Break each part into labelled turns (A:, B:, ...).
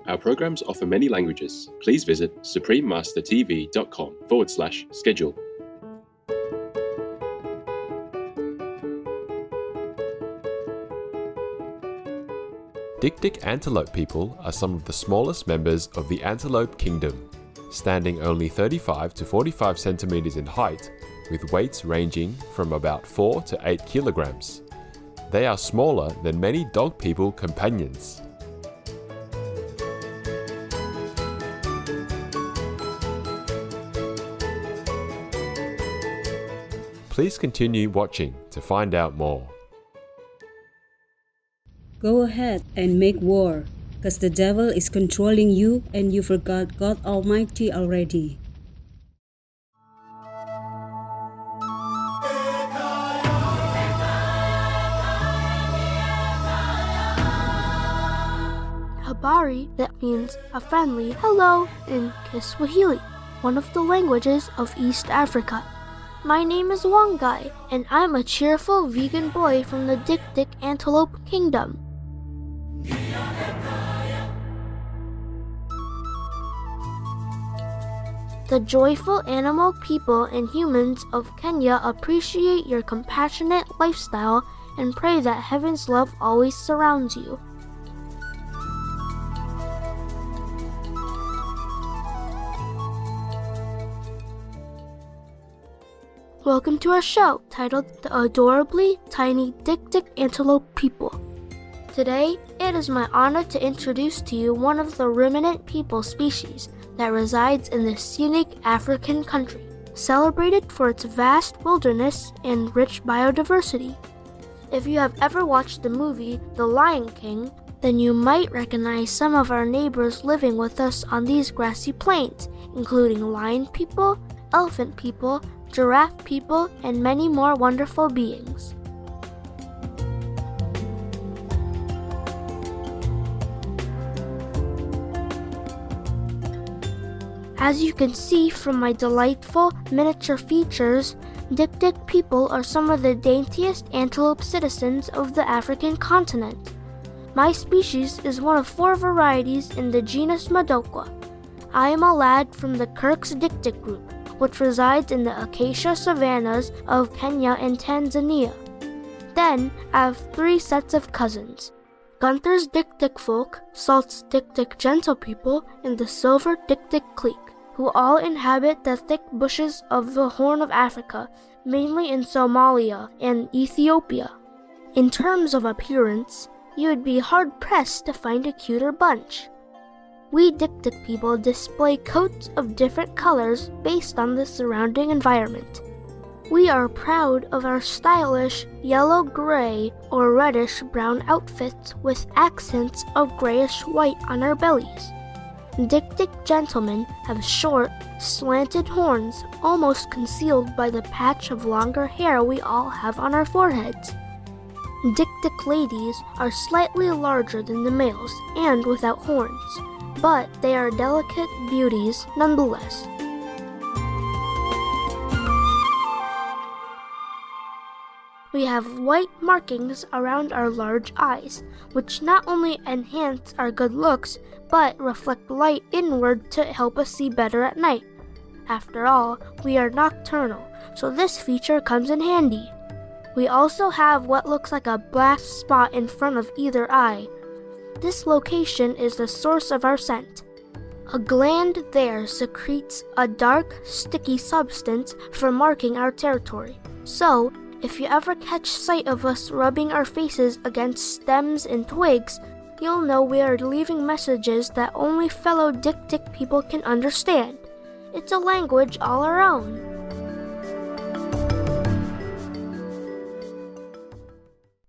A: Our programs offer many languages. Please visit suprememastertv.com/schedule. Dik-Dik Antelope-People are some of the smallest members of the Antelope Kingdom, standing only 35 to 45 centimeters in height, with weights ranging from about 4 to 8 kilograms. They are smaller than many dog people companions. Please continue watching to find out more.
B: Go ahead and make war, because the devil is controlling you and you forgot God Almighty already.
C: Habari, that means a friendly hello in Kiswahili, one of the languages of East Africa. My name is Wangai, and I'm a cheerful vegan boy from the Dik-Dik Antelope Kingdom. The joyful animal people and humans of Kenya appreciate your compassionate lifestyle and pray that heaven's love always surrounds you. Welcome to our show titled The Adorably Tiny Dik-Dik Antelope-People. Today, it is my honor to introduce to you one of the ruminant people species that resides in this unique African country, celebrated for its vast wilderness and rich biodiversity. If you have ever watched the movie The Lion King, then you might recognize some of our neighbors living with us on these grassy plains, including lion people, elephant people, giraffe people, and many more wonderful beings. As you can see from my delightful miniature features, Dik-Dik people are some of the daintiest antelope citizens of the African continent. My species is one of 4 varieties in the genus Madoka. I am a lad from the Kirk's Dik-Dik group, which resides in the acacia savannas of Kenya and Tanzania. Then, I have 3 sets of cousins: Gunther's Dik-Dik folk, Salt's Dik-Dik gentle people, and the Silver Dik-Dik clique, who all inhabit the thick bushes of the Horn of Africa, mainly in Somalia and Ethiopia. In terms of appearance, you would be hard-pressed to find a cuter bunch. We Dik-Dik people display coats of different colors based on the surrounding environment. We are proud of our stylish yellow-gray or reddish-brown outfits with accents of grayish-white on our bellies. Dik-Dik gentlemen have short, slanted horns almost concealed by the patch of longer hair we all have on our foreheads. Dik-Dik ladies are slightly larger than the males and without horns, but they are delicate beauties nonetheless. We have white markings around our large eyes, which not only enhance our good looks, but reflect light inward to help us see better at night. After all, we are nocturnal, so this feature comes in handy. We also have what looks like a black spot in front of either eye. This location is the source of our scent. A gland there secretes a dark, sticky substance for marking our territory. So, if you ever catch sight of us rubbing our faces against stems and twigs, you'll know we are leaving messages that only fellow Dik-Dik people can understand. It's a language all our own.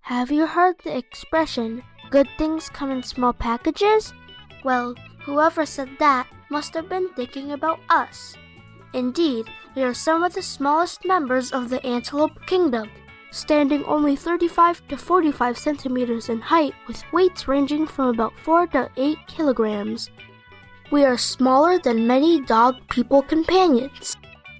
C: Have you heard the expression, "Good things come in small packages"? Well, whoever said that must have been thinking about us. Indeed, we are some of the smallest members of the Antelope Kingdom, standing only 35 to 45 centimeters in height with weights ranging from about 4 to 8 kilograms. We are smaller than many dog people companions.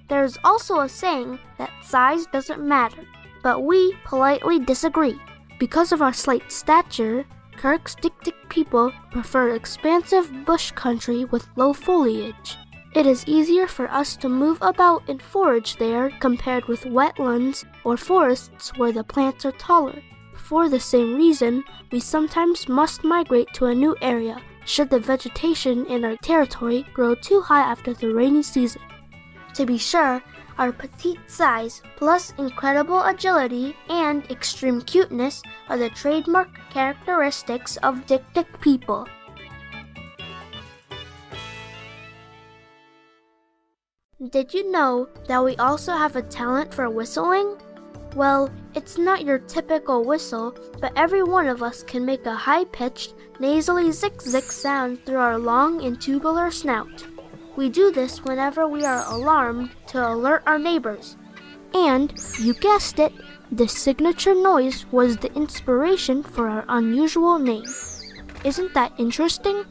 C: There is also a saying that size doesn't matter, but we politely disagree. Because of our slight stature, Kirk's Dik-Dik people prefer expansive bush country with low foliage. It is easier for us to move about and forage there compared with wetlands or forests where the plants are taller. For the same reason, we sometimes must migrate to a new area should the vegetation in our territory grow too high after the rainy season. To be sure, our petite size plus incredible agility and extreme cuteness are the trademark characteristics of Dik-Dik people. Did you know that we also have a talent for whistling? Well, it's not your typical whistle, but every one of us can make a high-pitched, nasally zick-zick sound through our long and tubular snout. We do this whenever we are alarmed to alert our neighbors. And, you guessed it, this signature noise was the inspiration for our unusual name. Isn't that interesting?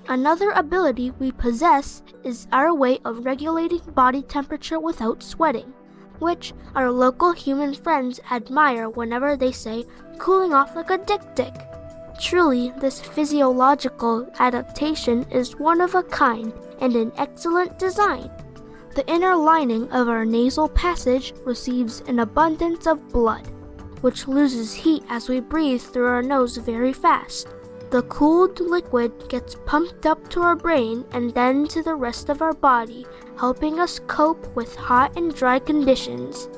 C: Another ability we possess is our way of regulating body temperature without sweating, which our local human friends admire whenever they say, cooling off like a dik-dik. Truly, this physiological adaptation is one of a kind and an excellent design. The inner lining of our nasal passage receives an abundance of blood, which loses heat as we breathe through our nose very fast. The cooled liquid gets pumped up to our brain and then to the rest of our body, helping us cope with hot and dry conditions.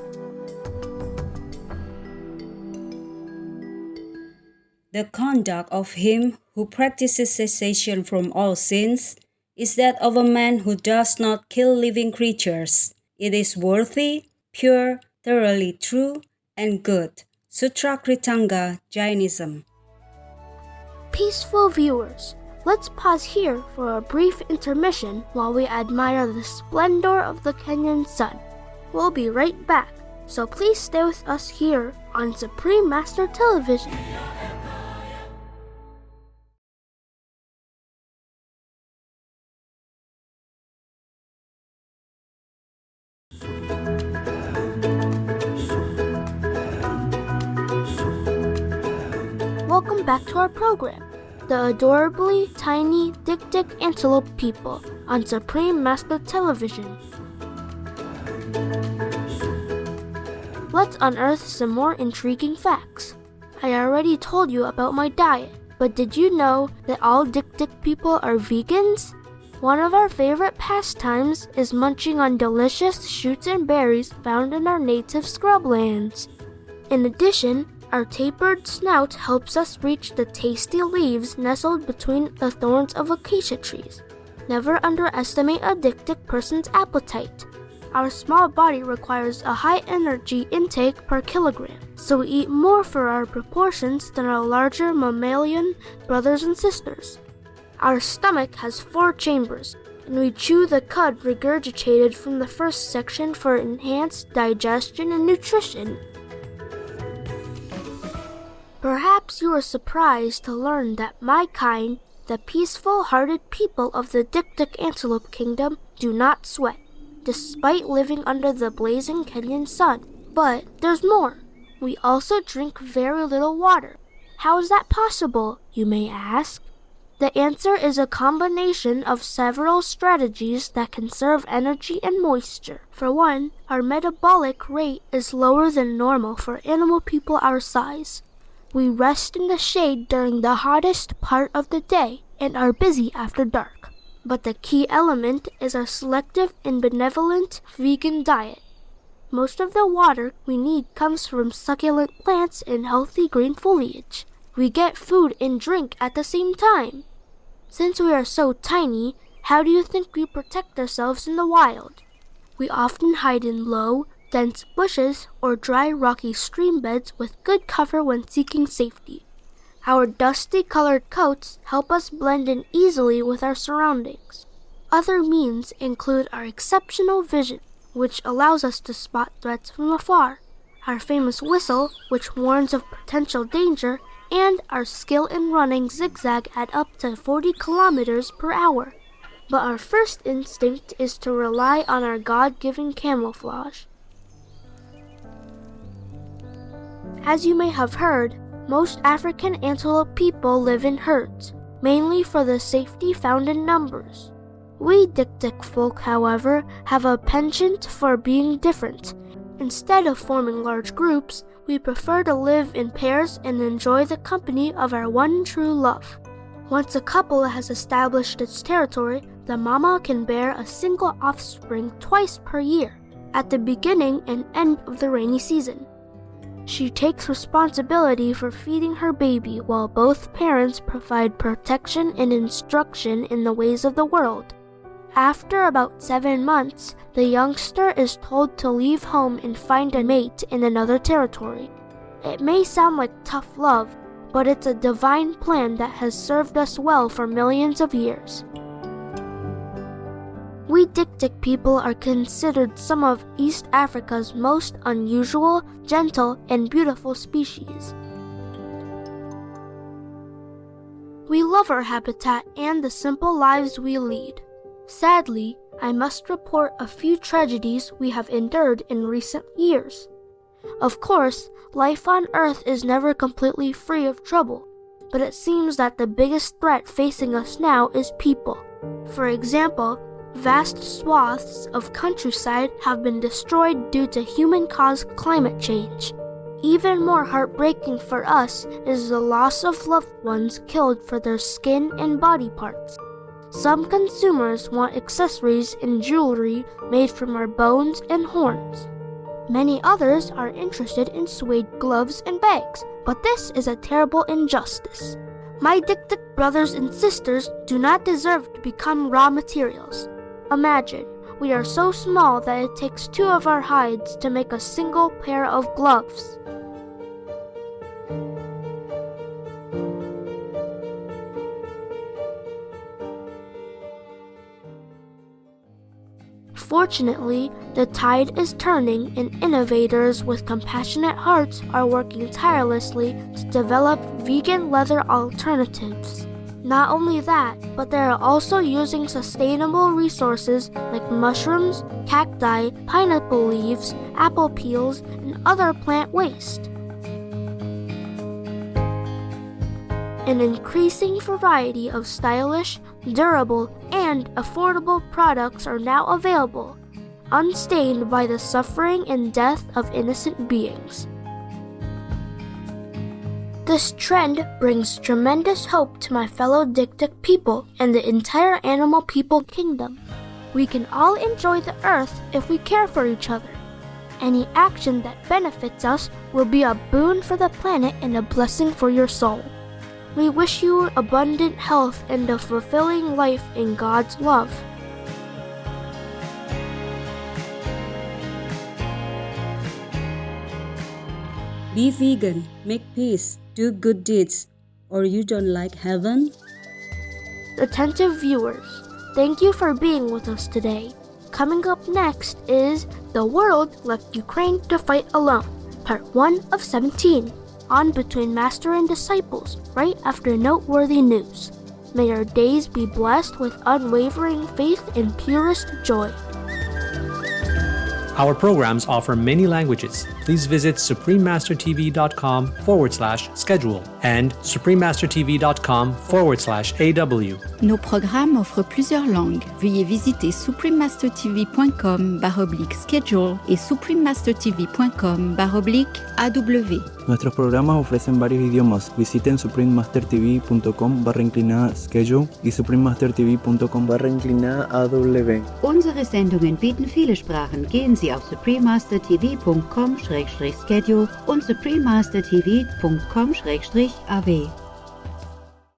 B: The conduct of him who practices cessation from all sins is that of a man who does not kill living creatures. It is worthy, pure, thoroughly true, and good. Sutra Kritanga Jainism.
C: Peaceful viewers, let's pause here for a brief intermission while we admire the splendor of the Kenyan sun. We'll be right back, so please stay with us here on Supreme Master Television. Welcome back to our program, the adorably tiny Dik-Dik Antelope-People on Supreme Master Television. Let's unearth some more intriguing facts. I already told you about my diet, but did you know that all Dik-Dik people are vegans? One of our favorite pastimes is munching on delicious shoots and berries found in our native scrublands. In addition, our tapered snout helps us reach the tasty leaves nestled between the thorns of acacia trees. Never underestimate a Dik-Dik person's appetite. Our small body requires a high energy intake per kilogram, so we eat more for our proportions than our larger mammalian brothers and sisters. Our stomach has 4 chambers, and we chew the cud regurgitated from the first section for enhanced digestion and nutrition. Perhaps you are surprised to learn that my kind, the peaceful-hearted people of the Dik-Dik Antelope Kingdom, do not sweat, despite living under the blazing Kenyan sun. But there's more. We also drink very little water. How is that possible, you may ask? The answer is a combination of several strategies that conserve energy and moisture. For one, our metabolic rate is lower than normal for animal people our size. We rest in the shade during the hottest part of the day and are busy after dark. But the key element is our selective and benevolent vegan diet. Most of the water we need comes from succulent plants and healthy green foliage. We get food and drink at the same time. Since we are so tiny, how do you think we protect ourselves in the wild? We often hide in low, dense bushes or dry rocky stream beds with good cover when seeking safety. Our dusty-colored coats help us blend in easily with our surroundings. Other means include our exceptional vision, which allows us to spot threats from afar, our famous whistle, which warns of potential danger, and our skill in running zigzag at up to 40 kilometers per hour. But our first instinct is to rely on our God-given camouflage. As you may have heard, Most African antelope people live in herds, mainly for the safety found in numbers. We Dik-Dik folk, however, have a penchant for being different. Instead of forming large groups, we prefer to live in pairs and enjoy the company of our one true love. Once a couple has established its territory, the mama can bear a single offspring twice per year, at the beginning and end of the rainy season. She takes responsibility for feeding her baby while both parents provide protection and instruction in the ways of the world. After about 7 months, the youngster is told to leave home and find a mate in another territory. It may sound like tough love, but it's a divine plan that has served us well for millions of years. We Dik-Dik people are considered some of East Africa's most unusual, gentle, and beautiful species. We love our habitat and the simple lives we lead. Sadly, I must report a few tragedies we have endured in recent years. Of course, life on Earth is never completely free of trouble, but it seems that the biggest threat facing us now is people. For example, vast swaths of countryside have been destroyed due to human-caused climate change. Even more heartbreaking for us is the loss of loved ones killed for their skin and body parts. Some consumers want accessories and jewelry made from our bones and horns. Many others are interested in suede gloves and bags, but this is a terrible injustice. My Dik-Dik brothers and sisters do not deserve to become raw materials. Imagine, we are so small that it takes 2 of our hides to make a single pair of gloves. Fortunately, the tide is turning and innovators with compassionate hearts are working tirelessly to develop vegan leather alternatives. Not only that, but they are also using sustainable resources like mushrooms, cacti, pineapple leaves, apple peels, and other plant waste. An increasing variety of stylish, durable, and affordable products are now available, unstained by the suffering and death of innocent beings. This trend brings tremendous hope to my fellow Dik-Dik people and the entire animal people kingdom. We can all enjoy the earth if we care for each other. Any action that benefits us will be a boon for the planet and a blessing for your soul. We wish you abundant health and a fulfilling life in God's love.
B: Be vegan, make peace, do good deeds, or you don't like heaven?
C: Attentive viewers, thank you for being with us today. Coming up next is The World Left Ukraine to Fight Alone, Part 1 of 17, on Between Master and Disciples, right after noteworthy news. May our days be blessed with unwavering faith and purest joy.
D: Our programs offer many languages. Please visit suprememastertv.com/schedule and suprememastertv.com/AW.
E: Nos programmes offrent plusieurs langues. Veuillez visiter suprememastertv.com/schedule et suprememastertv.com/AW.
F: Nuestros programas ofrecen varios idiomas. Visiten suprememastertv.com/schedule y suprememastertv.com/AW.
G: Unsere Sendungen bieten viele Sprachen. Gehen Sie auf suprememastertv.com/schedule und suprememastertv.com/AW.